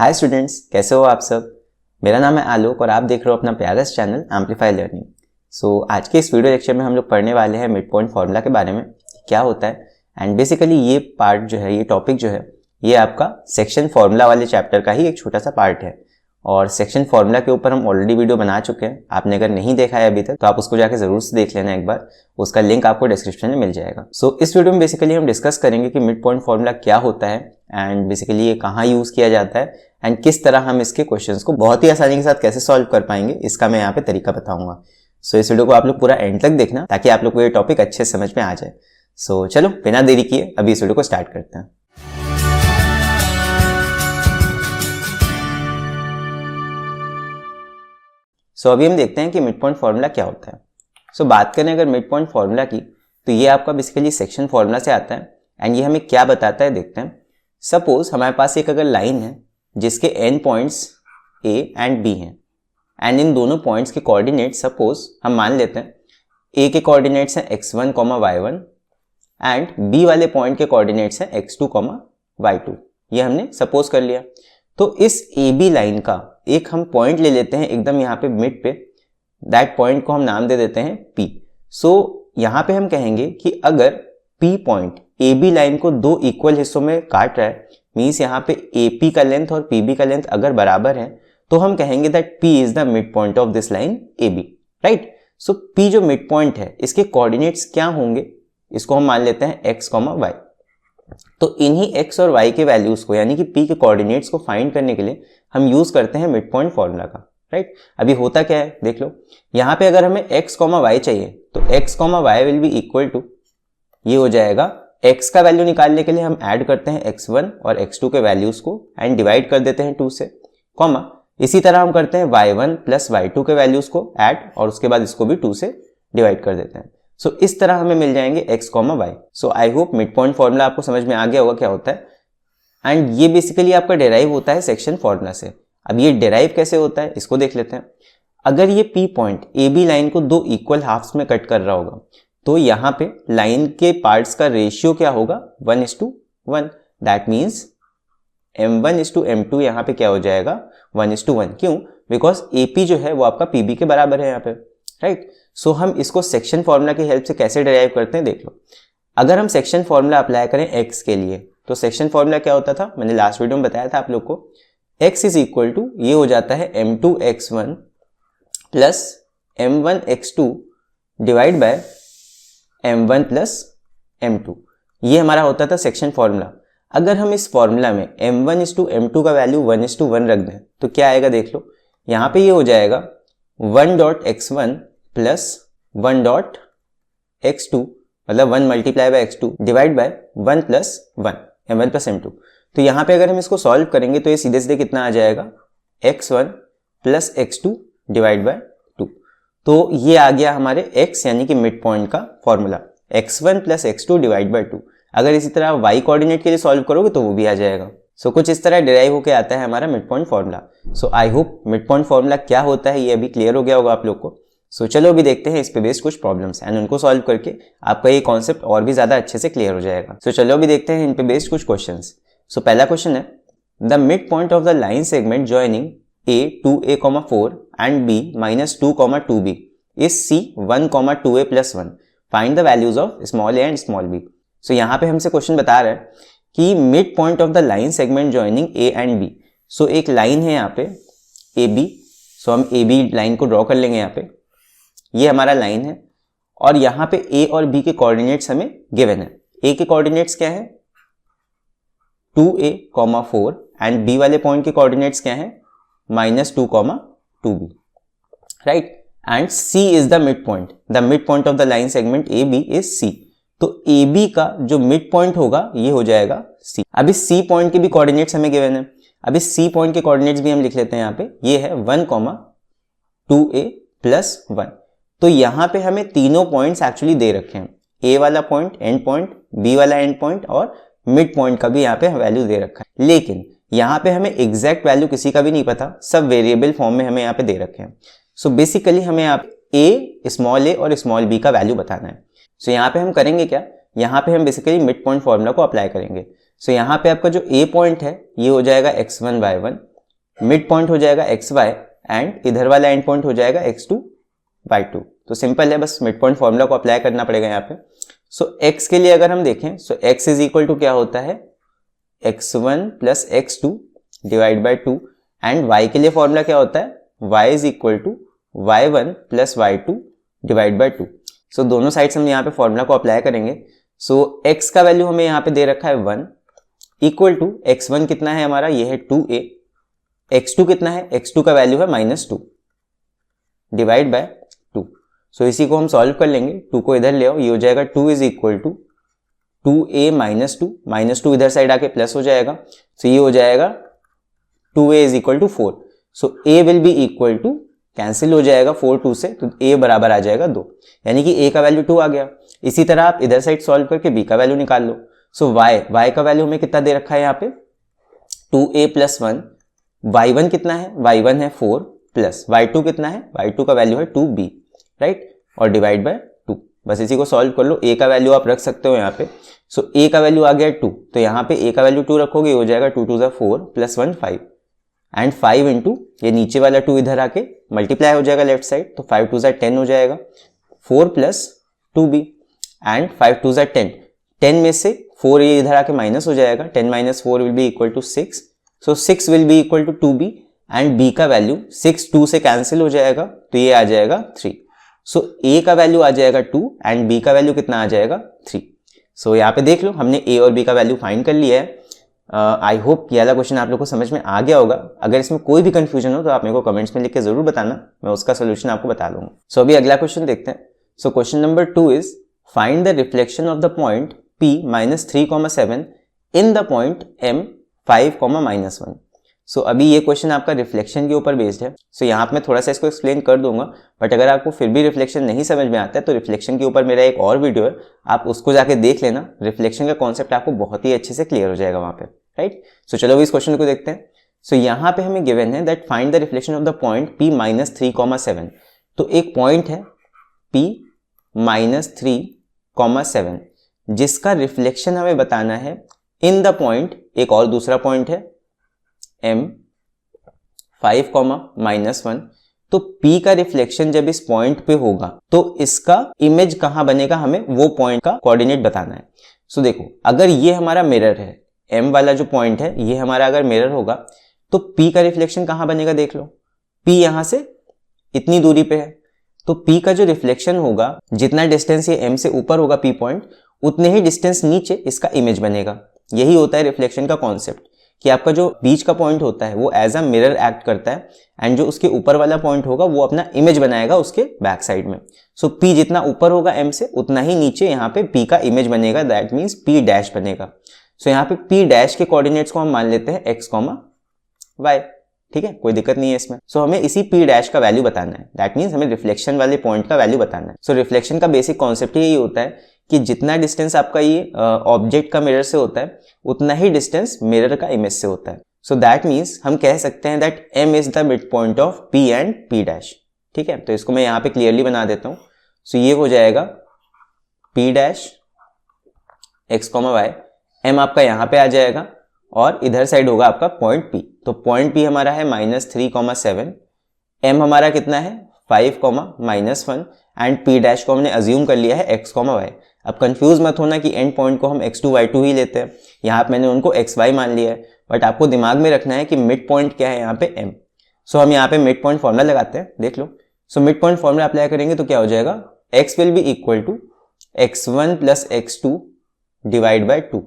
Hi students, कैसे हो आप सब। मेरा नाम है आलोक और आप देख रहे हो अपना प्यारा चैनल एम्पलीफाई लर्निंग। आज के इस वीडियो लेक्चर में हम लोग पढ़ने वाले हैं मिड पॉइंट फार्मूला के बारे में, क्या होता है। एंड बेसिकली ये पार्ट जो है, ये टॉपिक जो है, ये आपका सेक्शन फार्मूला वाले चैप्टर का ही एक छोटा सा पार्ट है। और सेक्शन फार्मूला के ऊपर हम ऑलरेडी वीडियो बना चुके हैं। आपने अगर नहीं देखा है अभी तक तो आप उसको जाके जरूर से देख लेना एक बार, उसका लिंक आपको डिस्क्रिप्शन में मिल जाएगा। इस वीडियो में बेसिकली हम डिस्कस करेंगे कि मिड पॉइंट फार्मूला क्या होता है एंड बेसिकली ये कहाँ यूज किया जाता है एंड किस तरह हम इसके क्वेश्चंस को बहुत ही आसानी के साथ कैसे सॉल्व कर पाएंगे, इसका मैं यहाँ पे तरीका बताऊंगा। इस वीडियो को आप लोग पूरा एंड तक देखना ताकि आप लोग को ये टॉपिक अच्छे समझ में आ जाए। चलो बिना देरी किए अभी इस वीडियो को स्टार्ट करते हैं। अभी हम देखते हैं कि मिड पॉइंट फार्मूला क्या होता है। बात करें अगर मिड पॉइंट फार्मूला की, तो ये आपका बेसिकली सेक्शन फार्मूला से आता है एंड ये हमें क्या बताता है देखते हैं। सपोज हमारे पास एक अगर लाइन है जिसके end points A and B हैं एंड इन दोनों पॉइंट्स के कोऑर्डिनेट्स सपोज हम मान लेते हैं ए के कोऑर्डिनेट्स हैं x1, y1 एंड बी वाले पॉइंट के कोऑर्डिनेट्स हैं x2, y2। ये हमने सपोज कर लिया। तो इस ए बी लाइन का एक हम पॉइंट ले लेते हैं एकदम यहाँ पे मिड पे, दैट पॉइंट को हम नाम दे देते हैं P। यहाँ पे हम कहेंगे कि अगर P point A B line को दो इक्वल हिस्सों में काट रहा है, मीन्स यहाँ पे AP का लेंथ और PB का लेंथ अगर बराबर है, तो हम कहेंगे that P is the mid point of this line AB, right. P जो मिड पॉइंट है इसके कोऑर्डिनेट्स क्या होंगे, इसको हम मान लेते हैं x, y। तो इन्हीं x और y के वैल्यूज को यानी कि P के कोऑर्डिनेट्स को फाइंड करने के लिए हम यूज करते हैं मिड पॉइंट फार्मूला का, राइट। अभी होता क्या है देख लो, यहाँ पे अगर हमें x, y चाहिए तो x, y will be equal to, ये हो जाएगा x का वैल्यू निकालने के लिए हम ऐड करते हैं x1 और x2 के वैल्यूज को एंड डिवाइड कर देते हैं 2 से, कॉमा इसी तरह हम करते हैं y1 प्लस y2 के वैल्यूज को ऐड और उसके बाद इसको भी 2 से डिवाइड कर देते हैं। इस तरह हमें मिल जाएंगे x, y। I hope mid point formula आपको समझ में आ गया होगा क्या होता है। एंड ये बेसिकली आपका डेराइव होता है सेक्शन फार्मूला से। अब ये डेराइव कैसे होता है इसको देख लेते हैं। अगर ये P point A B line को दो इक्वल हाफ्स में कट कर रहा होगा तो यहाँ पे लाइन के पार्ट्स का रेशियो क्या होगा, 1:1। दैट मीन्स m1:m2 यहाँ पे क्या हो जाएगा, 1:1। क्यों? बिकॉज AP जो है वो आपका PB के बराबर है यहाँ पे, राइट। हम इसको सेक्शन फॉर्मूला की हेल्प से कैसे डिराइव करते हैं देख लो। अगर हम सेक्शन फॉर्मूला अप्लाई करें x के लिए तो सेक्शन फॉर्मूला क्या होता था, मैंने लास्ट वीडियो में बताया था आप लोग को। x इज इक्वल टू, ये हो जाता है m2x1 plus m1x2 divide by m1 plus m2। ये हमारा होता था सेक्शन फॉर्मूला। अगर हम इस फॉर्मूला में m1:m2 का वैल्यू 1:1 रख दें तो क्या आएगा देख लो। यहाँ पे ये हो जाएगा 1.x1 प्लस 1.x2 मतलब 1 multiply by x2 divide bye 1 plus 1 m1 plus m2। तो यहाँ पे अगर हम इसको सॉल्व करेंगे तो ये सीधे सीधे कितना आ जाएगा, x1 plus x2 divide by 2। तो ये आ गया हमारे x यानी कि मिड पॉइंट का formula, x1 plus x2 divide by 2। अगर इसी तरह y कोऑर्डिनेट के लिए सॉल्व करोगे तो वो भी आ जाएगा। कुछ इस तरह डिराइव होके आता है हमारा mid point formula. I hope mid point formula क्या होता है ये अभी क्लियर हो गया होगा आप लोग को। चलो अभी देखते हैं इस पे बेस्ड कुछ प्रॉब्लम्स एंड उनको सॉल्व करके आपका ये कॉन्सेप्ट और भी ज्यादा अच्छे से क्लियर हो जाएगा। चलो अभी देखते हैं इन पे बेस्ड कुछ क्वेश्चंस। पहला क्वेश्चन है, the mid point of the line segment joining a 2a, 4 and b -2, 2b is c 1, 2a plus 1. Find the values of small a and small b. यहाँ पे हमसे क्वेश्चन बता रहा है कि mid point of the line segment joining a and b। एक line है यहाँ पे AB, हम AB लाइन को ड्रॉ कर लेंगे यहाँ पे। ये हमारा लाइन है और यहाँ पे A और B के कोऑर्डिनेट्स हमें गिवन है। A के कोऑर्डिनेट्स क्या है, 2a, 4 एंड B वाले पॉइंट के कोऑर्डिनेट्स क्या है, -2, 2b, right. And C is the mid point, the mid point of the line segment AB is C। तो AB का जो मिड पॉइंट होगा ये हो जाएगा C। अभी C पॉइंट के भी कोऑर्डिनेट्स हमें गिवन है। अभी C पॉइंट के कोऑर्डिनेट्स भी हम लिख लेते हैं यहाँ पे। ये है 1, 2a प्लस 1। तो यहाँ पे हमें तीनों पॉइंट्स एक्चुअली दे रखे हैं, A वाला पॉइंट एंड पॉइंट, B वाला एंड पॉइंट और मिड पॉइंट का भी यहाँ पे वैल्यू दे रखा है। लेकिन यहाँ पे हमें एग्जैक्ट वैल्यू किसी का भी नहीं पता, सब वेरिएबल फॉर्म में हमें यहाँ पे दे रखे हैं। बेसिकली हमें यहाँ पे A, स्मॉल a और स्मॉल b का वैल्यू बताना है। यहाँ पे हम करेंगे क्या, यहाँ पे हम बेसिकली मिड पॉइंट फॉर्मूला को अप्लाई करेंगे। यहाँ पे आपका जो A पॉइंट है ये हो जाएगा x1, y1 मिड पॉइंट हो जाएगा xy एंड इधर वाला एंड पॉइंट हो जाएगा x2 y2। तो सिंपल है, बस मिड पॉइंट फॉर्मूला को अप्लाई करना पड़ेगा यहाँ पे। सो x के लिए अगर हम देखें, so x is equal to क्या होता है, x1 plus x2 divide by 2 and y के लिए फॉर्मूला क्या होता है, y is equal to y1 plus y2 divide by 2। So दोनों साइड्स हम यहाँ पे फॉर्मूला को अप्लाई करेंगे। सो x का वैल्यू हमें यहाँ पे दे रखा है 1 इक्वल टू x1 कितना है हमारा, ये है 2a, x2 कितना है, x2 का वैल्यू है -2 डिवाइड बाय 2। सो इसी को हम सॉल्व कर लेंगे, 2 को इधर ले आओ, ये हो जाएगा 2 इज इक्वल टू 2a -2 इधर साइड आके प्लस हो जाएगा। सो ये हो जाएगा 2a is equal to 4। So a will be equal to, cancel हो जाएगा 4 2 से, तो a बराबर आ जाएगा 2, यानी कि a का वैल्यू 2 आ गया। इसी तरह आप इधर साइड सॉल्व करके b का वैल्यू निकाल लो। सो y का वैल्यू हमें कितना दे रखा है यहाँ पे, 2a प्लस 1, y1 कितना है, y1 है 4 प्लस y2 कितना है, y2 का वैल्यू है 2b, राइट, और डिवाइड बाय 2। बस इसी को सॉल्व कर लो, a का वैल्यू आप रख सकते हो यहाँ पे। सो a का वैल्यू आ गया 2, तो यहाँ पे a का वैल्यू 2 रखोगे, हो जाएगा 2 2 4 प्लस 1 5 एंड 5 इंटू ये नीचे वाला 2 इधर आके मल्टीप्लाई हो जाएगा लेफ्ट साइड, तो 5 2 10 हो जाएगा, 4 प्लस 2b एंड 5 2 10, 10 में से 4 ये इधर आके माइनस हो जाएगा, 10 minus 4 will be equal to 6। So 6 will be equal to 2b and b का वैल्यू 6 2 से कैंसिल हो जाएगा, तो ये आ जाएगा 3। सो a का वैल्यू आ जाएगा 2 एंड b का वैल्यू कितना आ जाएगा 3। सो यहाँ पे देख लो, हमने a और b का वैल्यू फाइंड कर लिया है। आई होप ये वाला क्वेश्चन आप लोग को समझ में आ गया होगा। अगर इसमें कोई भी कंफ्यूजन हो तो आप मेरे को कमेंट्स में लिख के जरूर बताना, मैं उसका सोल्यूशन आपको बता दूंगा। सो अभी अगला क्वेश्चन देखते हैं। So question number 2 is find the reflection of the point p -3,7 in the point m 5,-1। सो अभी ये क्वेश्चन आपका रिफ्लेक्शन के ऊपर बेस्ड है। सो यहाँ पे मैं थोड़ा सा इसको एक्सप्लेन कर दूंगा, बट अगर आपको फिर भी रिफ्लेक्शन नहीं समझ में आता है तो रिफ्लेक्शन के ऊपर मेरा एक और वीडियो है, आप उसको जाके देख लेना। रिफ्लेक्शन का कॉन्सेप्ट आपको बहुत ही अच्छे से क्लियर हो जाएगा वहाँ पे, राइट। सो चलो इस क्वेश्चन को देखते हैं। सो यहाँ पे हमें गिवन है that find the reflection of the point p -3,7। तो एक पॉइंट है p -3,7 जिसका रिफ्लेक्शन हमें बताना है इन द पॉइंट, एक और दूसरा पॉइंट है m 5,-1। तो p का रिफ्लेक्शन जब इस पॉइंट पे होगा तो इसका इमेज कहां बनेगा, हमें वो पॉइंट का कोऑर्डिनेट बताना है। सो देखो, अगर ये हमारा मिरर है, m वाला जो पॉइंट है ये हमारा अगर मिरर होगा तो p का रिफ्लेक्शन कहां बनेगा, देख लो, p यहां से इतनी दूरी पे है, तो p का जो रिफ्लेक्शन होगा, जितना डिस्टेंस ये m से ऊपर होगा p पॉइंट, उतने ही डिस्टेंस नीचे इसका इमेज बनेगा। यही होता है रिफ्लेक्शन का कॉन्सेप्ट, कि आपका जो बीच का पॉइंट होता है वो एज अ मिरर एक्ट करता है एंड जो उसके ऊपर वाला पॉइंट होगा वो अपना इमेज बनाएगा उसके बैक साइड में। सो p जितना ऊपर होगा m से, उतना ही नीचे यहाँ पे p का इमेज बनेगा, दैट मीन्स p डैश बनेगा। सो यहाँ पे p डैश के कोऑर्डिनेट्स को हम मान लेते हैं x, y, ठीक है, कोई दिक्कत नहीं है इसमें। सो हमें इसी p डैश का वैल्यू बताना है, दैट मीन्स हमें रिफ्लेक्शन वाले पॉइंट का वैल्यू बताना है। सो रिफ्लेक्शन का बेसिक कॉन्सेप्ट यही होता है कि जितना डिस्टेंस आपका ये ऑब्जेक्ट का मिरर से होता है, उतना ही डिस्टेंस मिरर का इमेज से होता है। सो दैट मीन्स हम कह सकते हैं that m is the mid point of p and p dash, ठीक है। तो इसको मैं यहाँ पे क्लियरली बना देता हूँ। सो ये हो जाएगा p dash x, y, m आपका यहाँ पे आ जाएगा और इधर साइड होगा आपका पॉइंट p। तो पॉइंट p हमारा है -3,7, m हमारा कितना है 5,-1 एंड p डैश को हमने अज्यूम कर लिया है x, y। अब कंफ्यूज मत होना कि एंड पॉइंट को हम x2 y2 ही लेते हैं, यहाँ पे मैंने उनको xy मान लिया है, बट आपको दिमाग में रखना है कि मिड पॉइंट क्या है यहाँ पे m। सो हम यहाँ पे मिड पॉइंट फॉर्मूला लगाते हैं, देख लो। So mid point formula apply करेंगे तो क्या हो जाएगा, x will be equal to x1 plus x2 divide by 2।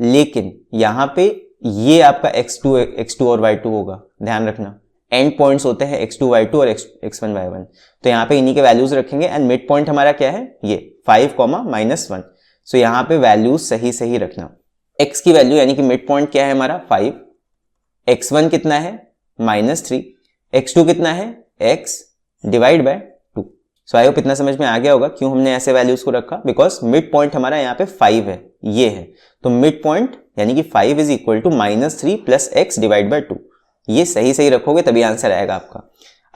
लेकिन यहाँ पे ये आपका x2 और y2 होगा, ध्यान रखना एंड पॉइंट्स होते हैं x2 y2 और x1 y1। तो यहाँ पे इन्हीं के वैल्यूज रखेंगे एंड मिड पॉइंट हमारा क्या है, ये 5,-1। सो यहाँ पे वैल्यूज सही रखना। x की वैल्यू यानी कि मिड पॉइंट क्या है हमारा 5, x1 कितना है -3, x2 कितना है x divide by 2। So I hope इतना समझ में आ गया होगा क्यों हमने ऐसे वैल्यूज को रखा, बिकॉज मिड पॉइंट हमारा यहाँ पे 5 है, ये है। तो मिड पॉइंट यानी कि 5 is equal to -3 plus x divide by 2। ये सही रखोगे तभी आंसर आएगा आपका।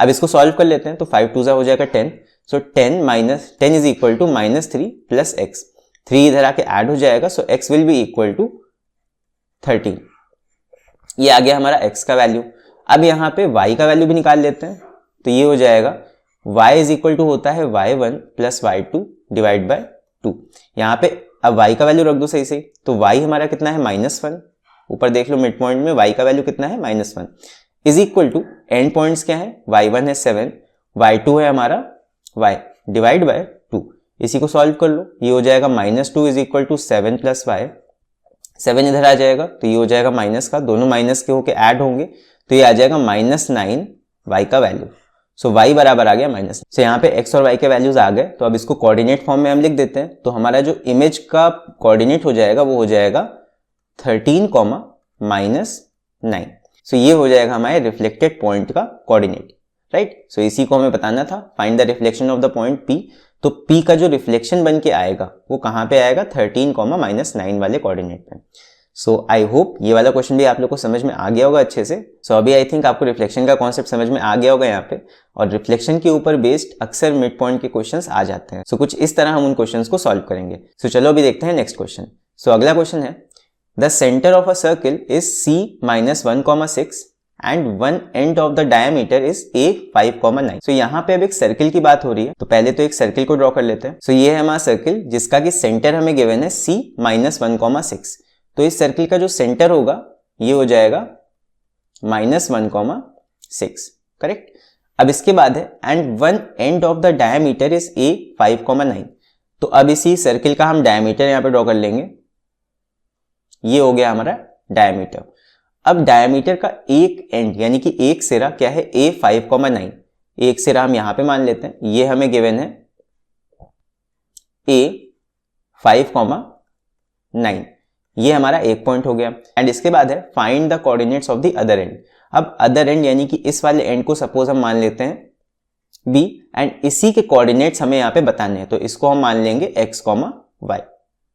अब इसको सॉल्व कर लेते हैं। तो 5 2 हो जाएगा 10। So 10 is equal to -3 plus x, 3 इधर आके ऐड हो जाएगा। So x will be equal to 13। ये आ गया हमारा x का वैल्यू। अब यहाँ पे y का वैल्यू भी निकाल लेते हैं, तो ये हो जाएगा y इज इक्वल टू होता है y1 plus y2 divide by 2। यहाँ पे अब y का वैल्यू रख दो सही से, तो y हमारा कितना है -1, ऊपर देख लो मिड पॉइंट में y का वैल्यू कितना है -1, is equal to end points क्या है, y1 है 7, y2 है हमारा y डिवाइड बाय 2। इसी को सॉल्व कर लो, ये हो जाएगा -2 is equal to 7 plus y, 7 इधर आ जाएगा तो ये हो जाएगा माइनस का, दोनों माइनस के होके ऐड होंगे तो ये आ जाएगा -9 y का वैल्यू। सो y बराबर आ गया -। सो यहाँ पे x और y के वैल्यूज आ गए, तो अब इसको कोऑर्डिनेट फॉर्म में हम लिख देते हैं। तो हमारा जो इमेज का कोऑर्डिनेट हो जाएगा वो हो जाएगा 13, -9। सो ये हो जाएगा हमारे रिफ्लेक्टेड पॉइंट का कोऑर्डिनेट, राइट। सो इसी को हमें बताना था, find the reflection of the point P। तो P का जो रिफ्लेक्शन बन के आएगा वो कहाँ पे आएगा, 13, -9 वाले कोऑर्डिनेट पे। सो आई होप ये वाला क्वेश्चन भी आप लोग को समझ में आ गया होगा अच्छे से। सो अभी आई थिंक आपको रिफ्लेक्शन का कॉन्सेप्ट समझ में आ गया होगा यहाँ पे, और रिफ्लेक्शन के ऊपर बेस्ड अक्सर मिड पॉइंट के क्वेश्चंस आ जाते हैं। सो कुछ इस तरह हम उन क्वेश्चंस को सॉल्व करेंगे। सो चलो अभी देखते हैं नेक्स्ट क्वेश्चन। सो अगला क्वेश्चन है, the centre of a circle is C -1,6 and one end of the diameter is A 5,9। सो यहाँ पे अब एक सर्किल की बात हो रही है, तो पहले तो एक सर्किल को ड्रॉ कर लेते हैं। सो ये है हमारा सर्किल जिसका कि सेंटर हमें गिवन है C -1,6। तो इस सर्किल का जो सेंटर होगा ये हो जाएगा -1,6, करेक्ट। अब इसके बाद है and one end of the diameter is A 5,9। तो अब इसी सर्किल का हम डायमीटर यहाँ पे ड्रॉ कर लेंगे, ये हो गया हमारा डायमीटर। अब डायमीटर का एक एंड यानी कि एक सिरा क्या है, A 5,9, एक सिरा हम यहां पे मान लेते हैं, ये हमें गिवन है A 5,9, ये हमारा एक पॉइंट हो गया। एंड इसके बाद है find the coordinates of the other and. अब अदर एंड यानी कि इस वाले एंड को सपोज हम मान लेते हैं B, एंड इसी के कोऑर्डिनेट्स हमें यहाँ पे बताने हैं, तो इसको हम मान लेंगे x, y,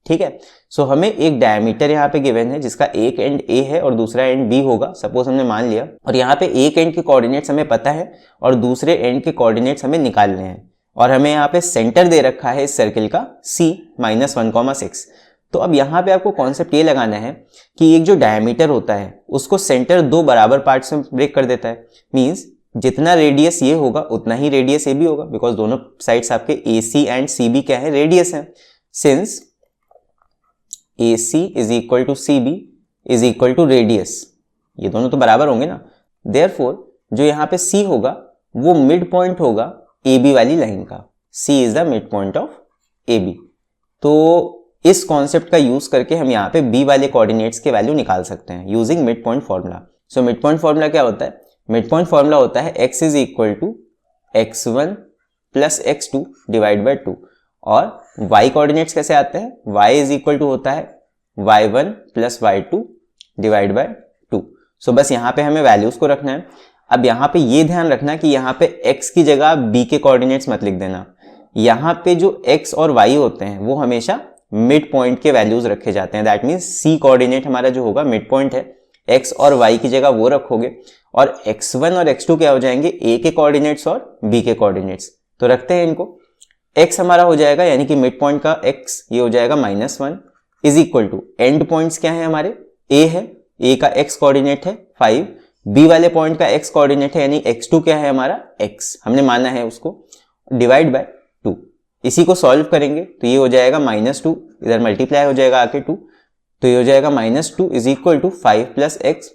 ठीक है। सो हमें एक डायमीटर यहाँ पे गिवन है जिसका एक एंड A है और दूसरा एंड B होगा, सपोज हमने मान लिया। और यहाँ पे एक एंड के कोऑर्डिनेट्स हमें पता है और दूसरे एंड के कोऑर्डिनेट्स हमें निकालने हैं, और हमें यहाँ पे सेंटर दे रखा है इस सर्किल का C -1,6। तो अब यहाँ पे आपको कॉन्सेप्ट ये लगाना है कि एक जो डायमीटर होता है उसको सेंटर दो बराबर पार्ट्स में ब्रेक कर देता है। मीन्स जितना रेडियस ये होगा उतना ही रेडियस AB होगा, बिकॉज दोनों साइड्स आपके AC एंड CB क्या है, रेडियस है। Since AC is equal to CB is equal to radius, ये दोनों तो बराबर होंगे ना। देयरफॉर जो यहाँ पे C होगा वो मिड पॉइंट होगा AB वाली लाइन का, C is the mid point of AB। तो इस कॉन्सेप्ट का यूज करके हम यहाँ पे B वाले कोऑर्डिनेट्स के वैल्यू निकाल सकते हैं using mid point formula. So mid point formula क्या होता है, मिड पॉइंट फॉर्मूला होता है x is equal to x1 plus x2 divide by 2, और y कोऑर्डिनेट्स कैसे आते हैं, y इज इक्वल टू होता है y1 plus y2 divide by 2। सो बस यहाँ पे हमें वैल्यूज को रखना है। अब यहाँ पे ये ध्यान रखना कि यहाँ पे x की जगह b के कोऑर्डिनेट्स मत लिख देना, यहाँ पे जो x और y होते हैं वो हमेशा मिड पॉइंट के वैल्यूज रखे जाते हैं। दैट मीन्स C कोऑर्डिनेट हमारा जो होगा मिड पॉइंट है, x और y की जगह वो रखोगे, और x1 और x2 क्या हो जाएंगे, A के कोऑर्डिनेट्स और B के कोऑर्डिनेट्स। तो रखते हैं इनको, x हमारा हो जाएगा यानी कि मिड पॉइंट का x ये हो जाएगा -1 is equal to end points क्या है हमारे, A है, A का x कोऑर्डिनेट है 5, B वाले पॉइंट का x कोऑर्डिनेट है यानी x2 क्या है हमारा, x हमने माना है उसको, डिवाइड बाय 2। इसी को सॉल्व करेंगे तो ये हो जाएगा -2, इधर मल्टीप्लाई हो जाएगा आके 2, तो ये हो जाएगा -2 is equal to 5 plus x।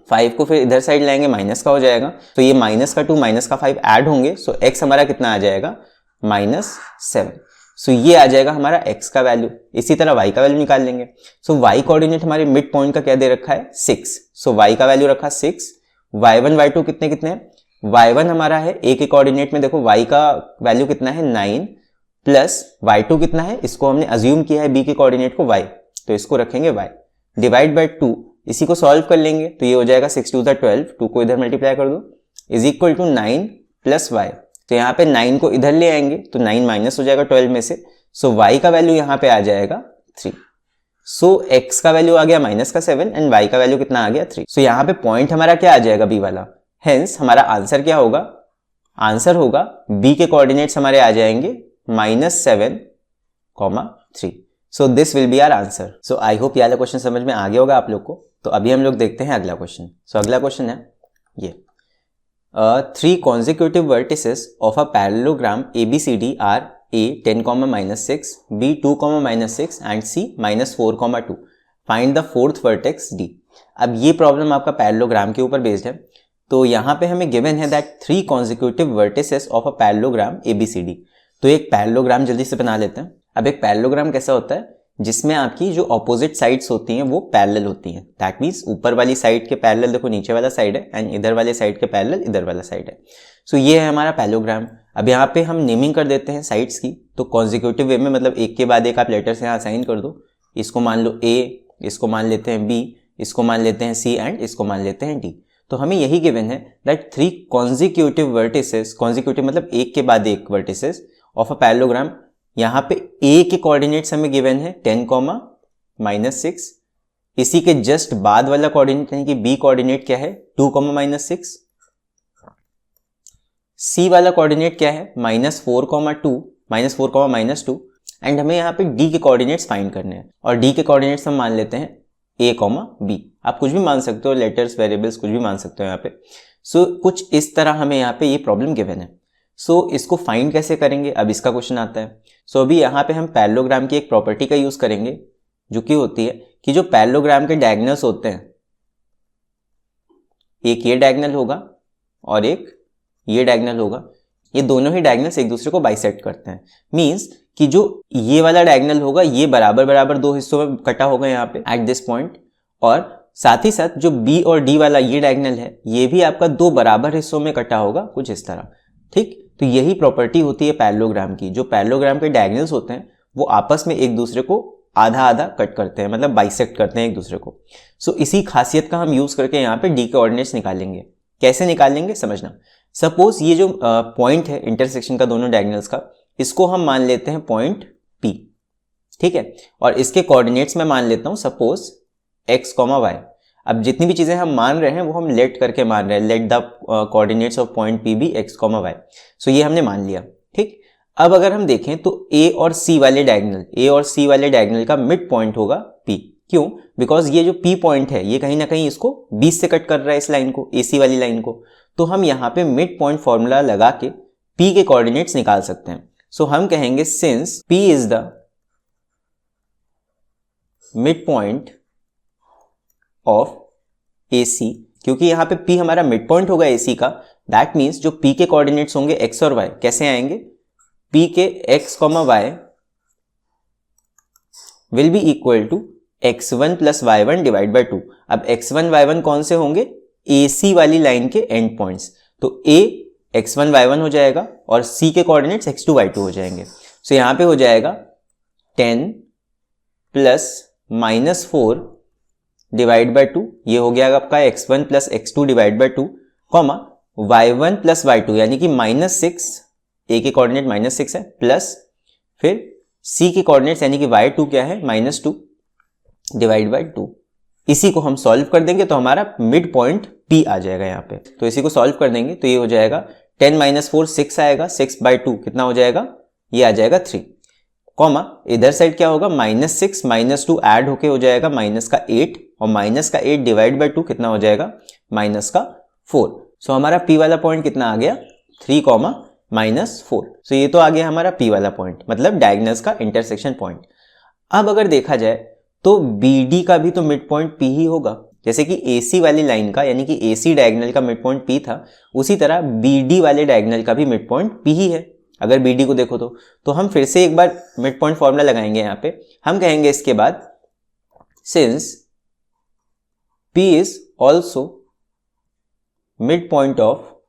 5 को फिर इधर साइड लाएंगे माइनस का हो जाएगा, तो ये माइनस का 2 माइनस का 5 ऐड होंगे, सो x हमारा कितना आ जाएगा -7। सो ये आ जाएगा हमारा x का वैल्यू। इसी तरह y का वैल्यू निकाल लेंगे। सो y कोऑर्डिनेट हमारे मिड पॉइंट का क्या दे रखा है, 6। सो y का वैल्यू रखा 6, y1 y2 कितने कितने हैं, y1 हमारा है A के कोऑर्डिनेट में, देखो y का वैल्यू कितना है 9, प्लस y2 कितना है, इसको हमने अज्यूम किया है B के कोऑर्डिनेट को y, तो इसको रखेंगे y, डिवाइड बाय 2। इसी को सॉल्व कर लेंगे तो ये हो जाएगा 6 2 12, 2 को इधर मल्टीप्लाई कर दो, is equal to 9 plus y। तो यहाँ पे 9 को इधर ले आएंगे तो 9 माइनस हो जाएगा 12 में से, सो y का वैल्यू यहाँ पे आ जाएगा 3। सो x का वैल्यू आ गया -7 एंड y का वैल्यू कितना आ गया 3। सो यहाँ पे पॉइंट हमारा क्या आ जाएगा, B वाला। हेंस हमारा आंसर क्या होगा, आंसर होगा B के कोऑर्डिनेट्स हमारे आ जाएंगे -7, 3। So this will be our answer. So I hope ये वाला क्वेश्चन समझ में आ गया होगा आप लोग को। तो अभी हम लोग देखते हैं अगला क्वेश्चन। सो अगला क्वेश्चन है, ये 3 consecutive vertices of a parallelogram ABCD are A 10, -6, B 2, -6 and C -4, 2. Find the fourth vertex D. अब ये प्रॉब्लम आपका पैरेललोग्राम के ऊपर बेस्ड है। तो यहाँ पे हमें गिवन है that 3 consecutive vertices of a parallelogram ABCD. तो एक पैरेललोग्राम जल्दी से बना लेते हैं। अब एक पैरेललोग्राम कैसा होता है, जिसमें आपकी जो ऑपोजिट साइड्स होती हैं वो पैरेलल होती हैं। दैट मीन्स ऊपर वाली साइड के पैरेलल देखो नीचे वाला साइड है, एंड इधर वाले साइड के पैरेलल इधर वाला साइड है। सो ये है हमारा पैरेललोग्राम। अब यहाँ पे हम नेमिंग कर देते हैं साइड्स की। तो कॉन्जिक्यूटिव वे में, मतलब एक के बाद एक आप लेटर्स यहाँ असाइन कर दो। इसको मान लो A, इसको मान लेते हैं B, इसको मान लेते हैं C एंड इसको मान लेते हैं D। तो हमें यही गिवन है दैट 3 consecutive vertices, consecutive मतलब एक के बाद एक vertices ऑफ अ पैरेललोग्राम। यहाँ पे A के कोऑर्डिनेट्स हमें गिवन है 10, -6। इसी के जस्ट बाद वाला कोऑर्डिनेट यानी कि B कोऑर्डिनेट क्या है 2, -6। C वाला कोऑर्डिनेट क्या है -4, -4, -2 एंड हमें यहाँ पे D के कोऑर्डिनेट्स फाइंड करने हैं। और D के कोऑर्डिनेट्स हम मान लेते हैं A, B। आप कुछ भी मान सकते हो, लेटर्स, वेरिएबल्स कुछ भी मान सकते हो यहाँ पे। सो कुछ इस तरह हमें यहाँ पे ये प्रॉब्लम गिवन है। सो इसको फाइंड कैसे करेंगे, अब इसका क्वेश्चन आता है। सो अभी यहाँ पे हम पैरेललोग्राम की एक प्रॉपर्टी का यूज करेंगे जो कि होती है कि जो पैरेललोग्राम के डायगोनल्स होते हैं, एक ये डायगोनल होगा और एक ये डायगोनल होगा, ये दोनों ही डायगोनल्स एक दूसरे को बाइसेक्ट करते हैं। मींस कि जो ये वाला डायगोनल होगा ये बराबर बराबर दो हिस्सों में कटा होगा यहाँ पे एट दिस पॉइंट, और साथ ही साथ जो B और D वाला ये डायगोनल है ये भी आपका दो बराबर हिस्सों में कटा होगा कुछ इस तरह। ठीक, तो यही प्रॉपर्टी होती है पैरेललोग्राम की। जो पैरेललोग्राम के डायगोनल्स होते हैं वो आपस में एक दूसरे को आधा आधा कट करते हैं, मतलब बाइसेक्ट करते हैं एक दूसरे को। सो इसी खासियत का हम यूज करके यहाँ पे D के ऑर्डिनेट्स निकालेंगे। कैसे निकालेंगे समझना। सपोज ये जो पॉइंट है इंटरसेक्शन का दोनों डायगोनल्स का, इसको हम मान लेते हैं पॉइंट P, ठीक है, और इसके कोऑर्डिनेट्स में मान लेता हूं सपोज x, y। अब जितनी भी चीजें हम मान रहे हैं वो हम लेट करके मान रहे हैं, let the coordinates of point P be x, y। So ये हमने मान लिया। ठीक, अब अगर हम देखें तो A और C वाले डायगोनल का मिड पॉइंट होगा P। क्यों? बिकॉज ये जो P पॉइंट है ये कहीं ना कहीं इसको 20 से कट कर रहा है, इस लाइन को, AC वाली लाइन को। तो हम यहाँ पे मिड पॉइंट फॉर्मूला लगा के P के कोऑर्डिनेट्स निकाल सकते हैं। सो हम कहेंगे since P is the mid point of AC, क्योंकि यहाँ पे P हमारा मिड पॉइंट होगा AC का, दैट मीन्स जो P के कोऑर्डिनेट्स होंगे x और y कैसे आएंगे, P के x, y will be equal to x1 plus y1 divide by 2। अब x1 y1 कौन से होंगे, AC वाली लाइन के एंड पॉइंट्स। तो A x1 y1 हो जाएगा और C के कोऑर्डिनेट्स x2 y2 हो जाएंगे। सो यहाँ पे हो जाएगा 10 प्लस -4 डिवाइड बाई 2, ये हो गया आपका x1 plus x2 divide by 2, comma y1 plus y2 यानी कि -6, A के कोऑर्डिनेट -6 है, प्लस फिर C के कोऑर्डिनेट्स यानी कि y2 क्या है -2 डिवाइड बाई 2। इसी को हम सॉल्व कर देंगे तो हमारा मिड पॉइंट P आ जाएगा यहाँ पे। तो इसी को सॉल्व कर देंगे तो ये हो जाएगा 10 - 4 6 आएगा, 6 बाई 2 कितना हो जाएगा, ये आ जाएगा 3, कॉमा इधर साइड क्या होगा -6 -2 ऐड होके हो जाएगा -8, और -8 डिवाइड बाई 2 कितना हो जाएगा -4। सो हमारा P वाला पॉइंट कितना आ गया 3, -4। सो ये तो आ गया हमारा P वाला पॉइंट, मतलब डायगोनल्स का इंटरसेक्शन पॉइंट। अब अगर देखा जाए तो BD का भी तो मिड पॉइंट P ही होगा। जैसे कि AC वाली लाइन का यानी कि AC डायगोनल का मिड पॉइंट P था, उसी तरह BD वाले डायगोनल का भी मिड पॉइंट P ही है। अगर BD को देखो तो हम फिर से एक बार मिड पॉइंट फॉर्मूला लगाएंगे। यहाँ पे हम कहेंगे इसके बाद since P is also mid point of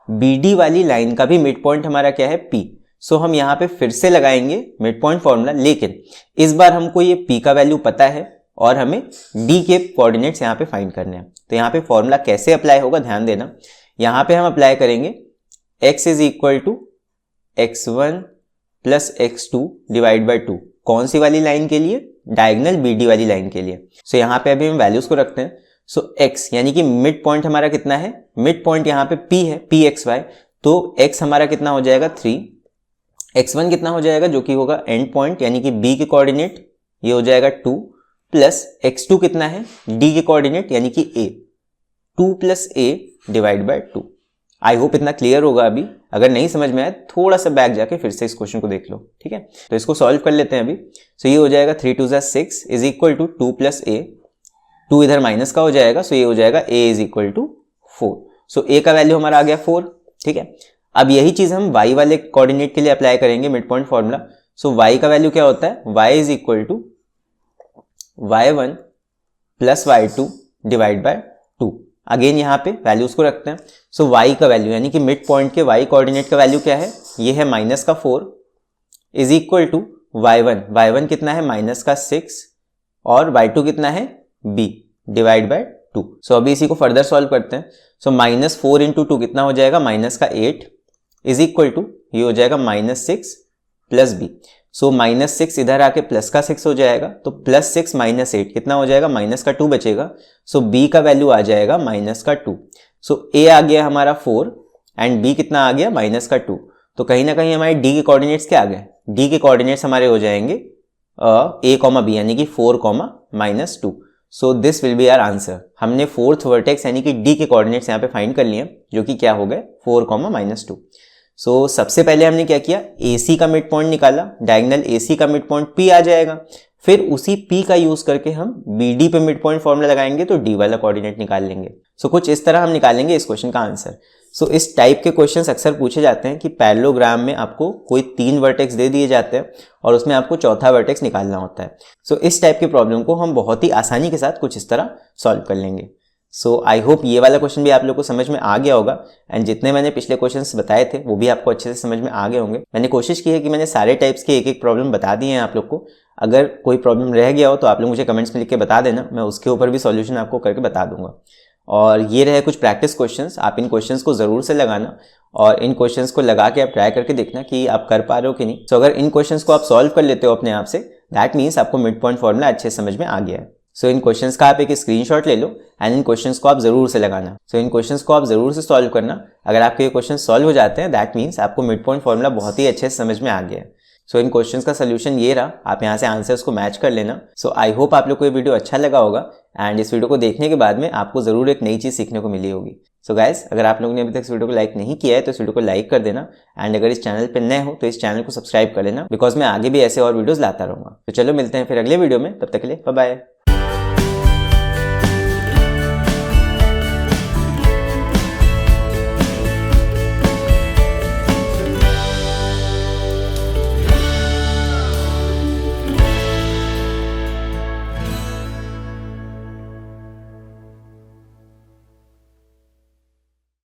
BD वाली लाइन का भी मिड पॉइंट हमारा क्या है P। सो हम यहाँ पे फिर से लगाएंगे मिड पॉइंट फॉर्मूला, लेकिन इस बार हमको ये P का वैल्यू पता है और हमें D के कोऑर्डिनेट्स यहाँ पे फाइंड करने हैं। तो यहाँ पे फॉर्मूला कैसे अप्लाई होगा ध्यान देना। यहाँ पे हम अप्लाई करेंगे x is equal to x1 plus x2 divide by 2। कौन सी वाली लाइन के लिए, डायगोनल BD वाली लाइन के लिए। सो यहाँ पे अभी हम वैल्यूज को रखते हैं। सो x यानी कि मिड पॉइंट हमारा कितना है, मिड पॉइंट यहाँ पे P है, Pxy, तो x हमारा कितना हो जाएगा 3, x1 कितना हो जाएगा जो कि होगा एंड पॉइंट यानी कि B के कोऑर्डिनेट, ये हो जाएगा 2, प्लस x2 कितना है, d के कोऑर्डिनेट यानी कि a, 2 plus a divide by 2। I hope इतना क्लियर होगा। अभी अगर नहीं समझ में आए थोड़ा सा बैक जाके फिर से इस क्वेश्चन को देख लो, ठीक है। तो इसको सॉल्व कर लेते हैं अभी। सो ये हो जाएगा 3 2 6 is equal to 2 plus a, 2 इधर माइनस का हो जाएगा, सो ये हो जाएगा a is equal to 4। So a का वैल्यू हमारा आ गया 4, ठीक है। अब यही चीज हम y वाले कोऑर्डिनेट के लिए अप्लाई करेंगे, mid point formula. So y का वैल्यू क्या होता है, y is equal to y1 plus y2 divide by 2। Again यहाँ पे वैल्यूज को रखते हैं। सो y का वैल्यू यानी कि मिड पॉइंट के y कोऑर्डिनेट का वैल्यू क्या है, ये है माइनस का 4 इज इक्वल टू y1 कितना है माइनस का 6 और y2 कितना है b डिवाइड बाय 2। सो अभी इसी को फर्दर सॉल्व करते हैं। सो माइनस 4 इंटू 2 कितना हो जाएगा, माइनस का 8 इज इक्वल टू ये हो जाएगा minus 6 plus b। So minus 6 इधर आके प्लस का 6 हो जाएगा, तो प्लस 6 माइनस 8 कितना हो जाएगा, माइनस का 2 बचेगा। सो b का वैल्यू आ जाएगा माइनस का 2। सो a आ गया हमारा 4 एंड b कितना आ गया, माइनस का 2। तो कहीं ना कहीं हमारे d के कोऑर्डिनेट्स क्या आ गए, d के कोऑर्डिनेट्स हमारे हो जाएंगे a कॉमा b यानी कि 4 comma minus 2। So this will be our answer. हमने फोर्थ वर्टेक्स यानी कि d के कोऑर्डिनेट्स यहाँ पे फाइंड कर लिए, जो कि क्या हो गए 4 कॉमा माइनस 2। सो सबसे पहले हमने क्या किया, AC का मिड पॉइंट निकाला, डायगोनल AC का मिड पॉइंट P आ जाएगा। फिर उसी P का यूज करके हम BD पे मिड पॉइंट फॉर्मूला लगाएंगे तो D वाला कोऑर्डिनेट निकाल लेंगे। सो कुछ इस तरह हम निकालेंगे इस क्वेश्चन का आंसर। सो इस टाइप के क्वेश्चंस अक्सर पूछे जाते हैं कि पैरेललोग्राम में आपको कोई 3 वर्टेक्स दे दिए जाते हैं और उसमें आपको चौथा वर्टेक्स निकालना होता है। सो इस टाइप के प्रॉब्लम को हम बहुत ही आसानी के साथ कुछ इस तरह सॉल्व कर लेंगे। सो आई होप ये वाला क्वेश्चन भी आप लोग को समझ में आ गया होगा एंड जितने मैंने पिछले क्वेश्चंस बताए थे वो भी आपको अच्छे से समझ में आ गए होंगे। मैंने कोशिश की है कि मैंने सारे टाइप्स के एक एक प्रॉब्लम बता दिए हैं आप लोग को। अगर कोई प्रॉब्लम रह गया हो तो आप लोग मुझे कमेंट्स में लिख के बता देना, मैं उसके ऊपर भी सॉल्यूशन आपको करके बता दूंगा। और ये रहे कुछ प्रैक्टिस क्वेश्चंस, आप इन क्वेश्चंस को ज़रूर से लगाना और इन क्वेश्चंस को लगा के आप ट्राई करके देखना कि आप कर पा रहे हो कि नहीं। सो अगर इन क्वेश्चंस को आप सॉल्व कर लेते हो अपने आप से, दैट मीन्स आपको मिड पॉइंट फॉर्मूला अच्छे से समझ में आ गया है। सो इन क्वेश्चंस का आप एक स्क्रीनशॉट ले लो एंड इन क्वेश्चंस को आप जरूर से लगाना। सो इन क्वेश्चंस को आप जरूर से सॉल्व करना। अगर आपके ये क्वेश्चन सॉल्व हो जाते हैं दैट मीन्स आपको मिड पॉइंट फॉर्मूला बहुत ही अच्छे से समझ में आ गया है। सो इन क्वेश्चंस का सोल्यूशन ये रहा, आप यहाँ से आंसर्स को मैच कर लेना। सो आई होप आप लोग को ये वीडियो अच्छा लगा होगा एंड इस वीडियो को देखने के बाद में आपको जरूर एक नई चीज़ सीखने को मिली होगी। सो गाइस, अगर आप लोगों ने अभी तक इस वीडियो को लाइक नहीं किया है तो इस वीडियो को लाइक कर देना एंड अगर इस चैनल पर नए हो तो इस चैनल को सब्सक्राइब कर लेना, बिकॉज मैं आगे भी ऐसे और वीडियोस लाता रहूंगा। तो चलो मिलते हैं फिर अगले वीडियो में, तब तक के लिए बाय बाय।